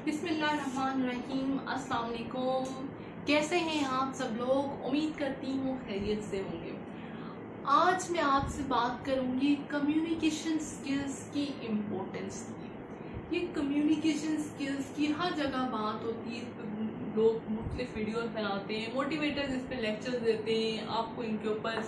बिस्मिल्लाहिर्रहमानिर्रहीम। अस्सलाम वालेकुम। कैसे हैं आप सब लोग? उम्मीद करती हूँ खैरियत से होंगे। आज मैं आपसे बात करूँगी कम्युनिकेशन स्किल्स की इम्पोर्टेंस की। ये कम्युनिकेशन स्किल्स की हर जगह बात होती है, लोग मुख्तलिफ वीडियोस बनाते हैं, मोटिवेटर्स इस पे लेक्चर्स देते हैं, आपको इनके ऊपर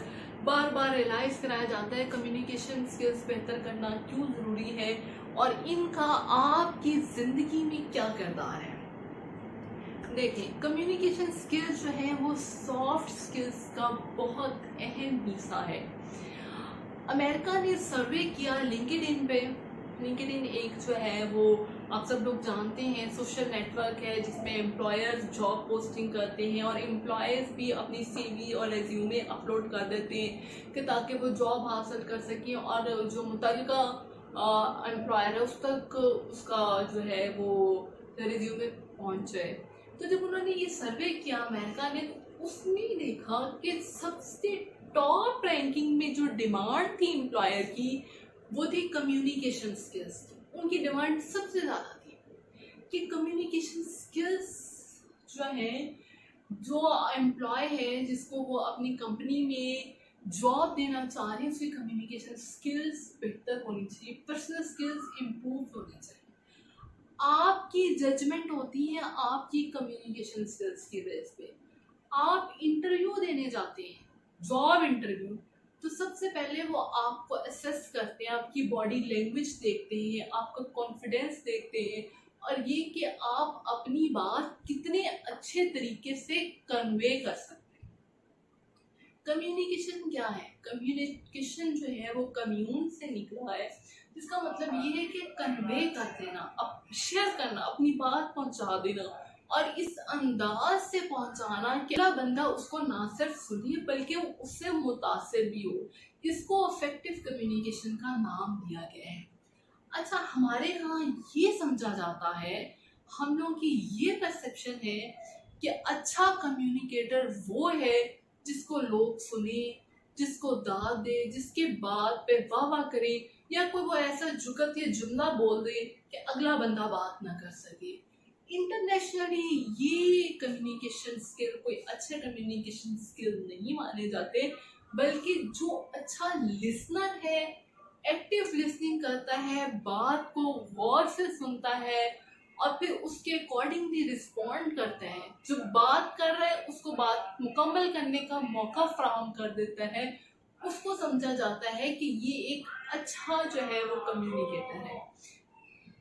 बार बार रियलाइज़ कराया जाता है कम्युनिकेशन स्किल्स बेहतर करना क्यों ज़रूरी है और इनका आपकी ज़िंदगी में क्या किरदार है। देखें, कम्युनिकेशन स्किल्स जो है वो सॉफ्ट स्किल्स का बहुत अहम हिस्सा है। अमेरिका ने सर्वे किया लिंक्डइन पे। लिंक्डइन एक जो है वो आप सब लोग जानते हैं सोशल नेटवर्क है जिसमें एम्प्लॉयर्स जॉब पोस्टिंग करते हैं और एम्प्लॉयर्स भी अपनी सीवी और रेज्यूमे अपलोड कर देते हैं कि ताकि वो जॉब हासिल कर सकें और जो मुतल्लिका एम्प्लॉयर है उस तक उसका जो है वो रेज्यूमे पहुंच जाए। तो जब उन्होंने ये सर्वे किया अमेरिका ने, तो उसने देखा कि सबसे टॉप रैंकिंग में जो डिमांड थी एम्प्लॉयर की वो थी कम्युनिकेशन स्किल्स की। उनकी डिमांड सबसे ज़्यादा थी कि कम्युनिकेशन स्किल्स जो है, जो एम्प्लॉय है जिसको वो अपनी कंपनी में जॉब देना चाह रहे हैं उसकी कम्युनिकेशन स्किल्स बेहतर होनी चाहिए, पर्सनल स्किल्स इम्प्रूव होनी चाहिए। आपकी जजमेंट होती है आपकी कम्युनिकेशन स्किल्स की बेस पे। आप इंटरव्यू देने जाते हैं, जॉब इंटरव्यू, तो सबसे पहले वो आपको असेस करते हैं, आपकी बॉडी लैंग्वेज देखते हैं, आपका कॉन्फिडेंस देखते हैं और ये कि आप अपनी बात कितने अच्छे तरीके से कन्वे कर सकते हैं। कम्युनिकेशन क्या है? कम्युनिकेशन जो है वो कम्यून से निकला है, जिसका मतलब ये है कि कन्वे कर देना, शेयर करना, अपनी बात पहुंचा देना और इस अंदाज से पहुंचाना कि अगला बंदा उसको ना सिर्फ सुने बल्कि उससे मुतासिर भी हो। इसको इफेक्टिव कम्युनिकेशन का नाम दिया गया है। अच्छा, हमारे यहाँ ये समझा जाता है, हम लोगों की ये परसेप्शन है कि अच्छा कम्युनिकेटर वो है जिसको लोग सुने, जिसको दाद दे, जिसके बात पे वाह वाह करे या कोई वो ऐसा जुगत या जुमला बोल दे कि अगला बंदा बात ना कर सके। इंटरनेशनली ये कम्युनिकेशन स्किल कोई अच्छे कम्युनिकेशन स्किल नहीं माने जाते, बल्कि जो अच्छा लिसनर है, एक्टिव लिसनिंग करता है, बात को गौर से सुनता है और फिर उसके अकॉर्डिंगली रिस्पॉन्ड करता है, जो बात कर रहा है उसको बात मुकम्मल करने का मौका फराहम कर देता है, उसको समझा जाता है कि ये एक अच्छा जो है वो कम्युनिकेटर है।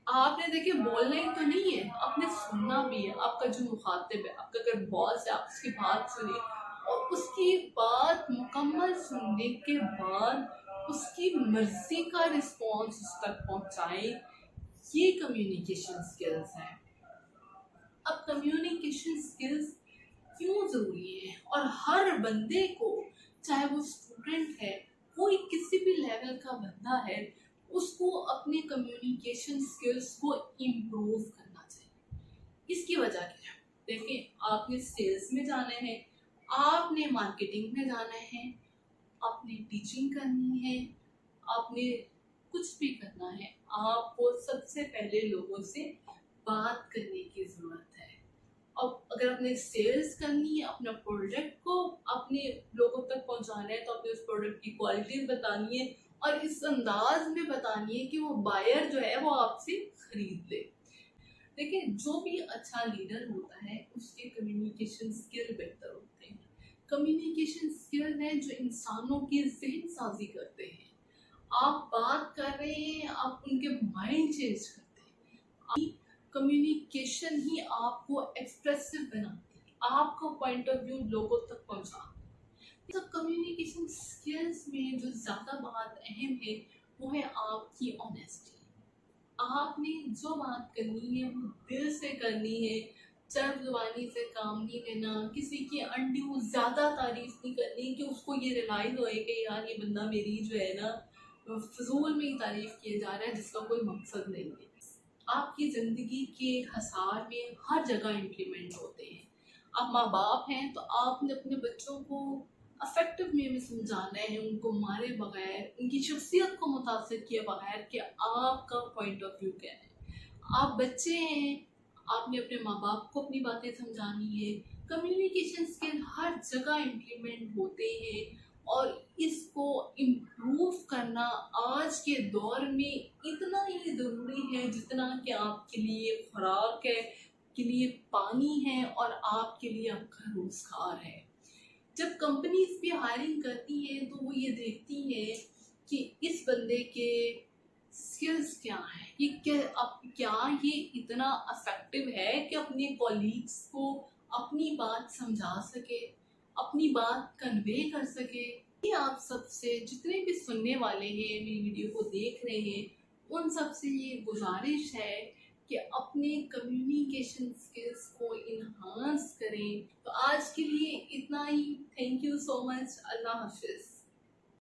आपने देखिए बोलना ही तो नहीं है, आपने सुनना भी है। आपका जो मुखातिब है, आपका अगर बॉस है, आप उसकी बात सुनिए और उसकी बात मुकम्मल सुनने के बाद उसकी मर्जी का रिस्पॉन्स उस तक पहुंचाए। ये कम्युनिकेशन स्किल्स हैं। अब कम्युनिकेशन स्किल्स क्यों ज़रूरी है और हर बंदे को, चाहे वो स्टूडेंट है, कोई किसी भी लेवल का बंदा है, उसको अपने कम्युनिकेशन स्किल्स को इम्प्रूव करना चाहिए। इसकी वजह क्या है? देखिए, आपने सेल्स में जाना है, आपने मार्केटिंग में जाना है, आपने टीचिंग करनी है, आपने कुछ भी करना है, आपको सबसे पहले लोगों से बात करने की ज़रूरत है। अब अगर आपने सेल्स करनी है, अपना प्रोडक्ट को अपने लोगों तक पहुंचाना है, तो अपने उस प्रोडक्ट की क्वालिटीज बतानी है और इस अंदाज में बतानी है कि वो बायर जो है वो आपसे खरीद ले। देखिए, जो भी अच्छा लीडर होता है उसके कम्युनिकेशन स्किल बेहतर होते हैं। कम्युनिकेशन स्किल है जो इंसानों की ज़हन साजी करते हैं। आप बात कर रहे हैं, आप उनके माइंड चेंज करते हैं। कम्युनिकेशन ही आपको एक्सप्रेसिव बनाती है, आपका पॉइंट ऑफ व्यू लोगों तक पहुंचाती है। तो कम्युनिकेशन स्किल्स में जो ज़्यादा बात अहम है वो है आपकी ऑनेस्टी। आपने जो बात करनी है वो दिल से करनी है, चर्ब जुबानी से काम नहीं लेना, किसी की अनड्यू ज़्यादा तारीफ नहीं करनी कि उसको ये रियलाइज होए कि यार ये बंदा मेरी जो है ना फजूल में ही तारीफ किए जा रहा है जिसका कोई मकसद नहीं है। आपकी ज़िंदगी के हसार में हर जगह इम्प्लीमेंट होते हैं। आप माँ बाप हैं तो आपने अपने बच्चों को अफेक्टिव वे में समझाना है, उनको मारे बगैर, उनकी शख्सियत को मुतासिर किए बगैर कि आपका पॉइंट ऑफ व्यू क्या है। आप बच्चे हैं, آپ نے اپنے ماں باپ کو اپنی باتیں سمجھانی ہے. کمیونیکیشن اسکل ہر جگہ امپلیمنٹ ہوتے ہیں اور اس کو امپروو کرنا آج کے دور میں اتنا ہی ضروری ہے جتنا کہ آپ کے لیے خوراک ہے, کے لیے پانی ہے اور آپ کے لیے آپ کا روزگار ہے. جب کمپنیز بھی ہائرنگ کرتی ہیں تو وہ یہ دیکھتی ہیں کہ اس بندے کے اسکلز کیا ہیں, کیا یہ اتنا افیکٹو ہے کہ اپنے کولیگس کو اپنی بات سمجھا سکے, اپنی بات کنوے کر سکے. یہ آپ سب سے جتنے بھی سننے والے ہیں, میری ویڈیو کو دیکھ رہے ہیں, ان سب سے یہ گزارش ہے کہ اپنے کمیونیکیشن اسکلس کو انہانس کریں. تو آج کے لیے اتنا ہی. تھینک یو سو مچ. اللہ حافظ.